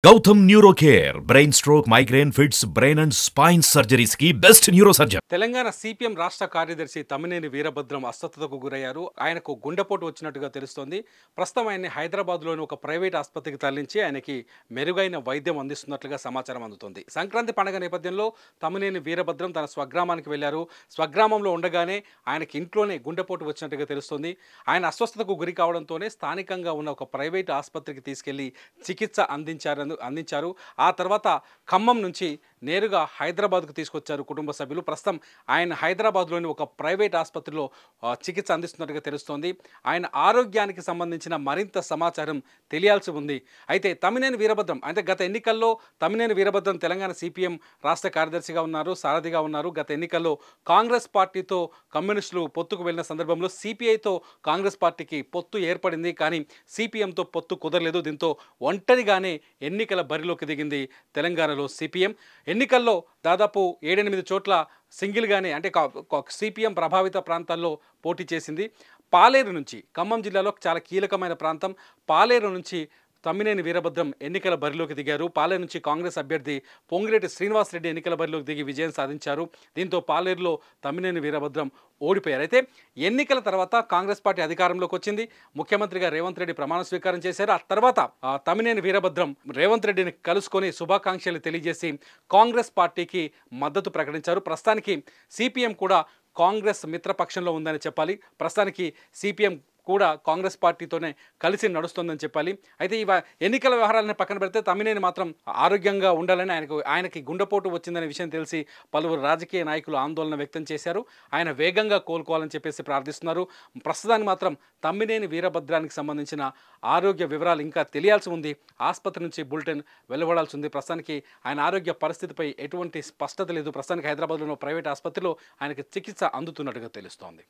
Gautam neuro care brain stroke migraine fits brain and spine surgeries కి best neurosurgeon. Telangana CPM రాష్ట్ర కార్యదర్శి తమ్మినేని వీరభద్రం అస్వస్థతకు గురయ్యారు. ఆయనకు గుండెపోటు వచ్చినట్టుగా తెలుస్తోంది. ప్రస్తుతం ఆయన్ని హైదరాబాద్లోని ఒక ప్రైవేట్ ఆసుపత్రికి తరలించి ఆయనకి మెరుగైన వైద్యం అందిస్తున్నట్లుగా సమాచారం అందుతోంది. సంక్రాంతి పండుగ నేపథ్యంలో తమ్మినేని వీరభద్రం తన స్వగ్రామానికి వెళ్లారు. స్వగ్రామంలో ఉండగానే ఆయనకి ఇంట్లోనే గుండెపోటు వచ్చినట్టుగా తెలుస్తోంది. ఆయన అస్వస్థతకు గురి కావడంతోనే స్థానికంగా ఉన్న ఒక ప్రైవేట్ ఆసుపత్రికి తీసుకెళ్లి చికిత్స అందించారు. ఆ తర్వాత ఖమ్మం నుంచి నేరుగా హైదరాబాద్కు తీసుకొచ్చారు కుటుంబ సభ్యులు. ప్రస్తుతం ఆయన హైదరాబాద్లోని ఒక ప్రైవేట్ ఆసుపత్రిలో చికిత్స అందిస్తున్నట్టుగా తెలుస్తోంది. ఆయన ఆరోగ్యానికి సంబంధించిన మరింత సమాచారం తెలియాల్సి ఉంది. అయితే తమ్మినేని వీరభద్రం అంటే గత ఎన్నికల్లో తమ్మినేని వీరభద్రం తెలంగాణ సిపిఎం రాష్ట్ర కార్యదర్శిగా ఉన్నారు, సారథిగా ఉన్నారు. గత ఎన్నికల్లో కాంగ్రెస్ పార్టీతో కమ్యూనిస్టులు పొత్తుకు వెళ్ళిన సందర్భంలో సిపిఐతో కాంగ్రెస్ పార్టీకి పొత్తు ఏర్పడింది. కానీ సిపిఎంతో పొత్తు కుదరలేదు. దీంతో ఒంటరిగానే ఎన్నికల బరిలోకి దిగింది తెలంగాణలో సిపిఎం. ఎన్నికల్లో దాదాపు 7-8 చోట్ల సింగిల్గానే అంటే సిపిఎం ప్రభావిత ప్రాంతాల్లో పోటీ చేసింది. పాలేరు నుంచి, ఖమ్మం జిల్లాలో చాలా కీలకమైన ప్రాంతం పాలేరు నుంచి తమ్మినేని వీరభద్రం ఎన్నికల బరిలోకి దిగారు. పాలేరు నుంచి కాంగ్రెస్ అభ్యర్థి పొంగిరెడ్డి శ్రీనివాసరెడ్డి ఎన్నికల బరిలోకి దిగి విజయం సాధించారు. దీంతో పాలేరులో తమ్మినేని వీరభద్రం ఓడిపోయారు. అయితే ఎన్నికల తర్వాత కాంగ్రెస్ పార్టీ అధికారంలోకి వచ్చింది. ముఖ్యమంత్రిగా రేవంత్ రెడ్డి ప్రమాణ స్వీకారం చేశారు. ఆ తర్వాత తమ్మినేని వీరభద్రం రేవంత్ రెడ్డిని కలుసుకొని శుభాకాంక్షలు తెలియజేసి కాంగ్రెస్ పార్టీకి మద్దతు ప్రకటించారు. ప్రస్తుతానికి సిపిఎం కూడా కాంగ్రెస్ మిత్రపక్షంలో ఉందని చెప్పాలి. ప్రస్తుతానికి సిపిఎం కూడా కాంగ్రెస్ పార్టీతోనే కలిసి నడుస్తుందని చెప్పాలి. అయితే ఎన్నికల వ్యవహారాలను పక్కన పెడితే తమ్మినేని మాత్రం ఆరోగ్యంగా ఉండాలని ఆయనకి గుండెపోటు వచ్చిందనే విషయం తెలిసి పలువురు రాజకీయ నాయకులు ఆందోళన వ్యక్తం చేశారు. ఆయన వేగంగా కోలుకోవాలని చెప్పేసి ప్రార్థిస్తున్నారు. ప్రస్తుతానికి మాత్రం తమ్మినేని వీరభద్రానికి సంబంధించిన ఆరోగ్య వివరాలు ఇంకా తెలియాల్సి ఉంది. ఆసుపత్రి నుంచి బులెటిన్ వెలువడాల్సి ఉంది. ప్రస్తుతానికి ఆయన ఆరోగ్య పరిస్థితిపై ఎటువంటి స్పష్టత లేదు. ప్రస్తుతానికి హైదరాబాద్లోని ప్రైవేట్ ఆసుపత్రిలో ఆయనకి చికిత్స అందుతున్నట్టుగా తెలుస్తోంది.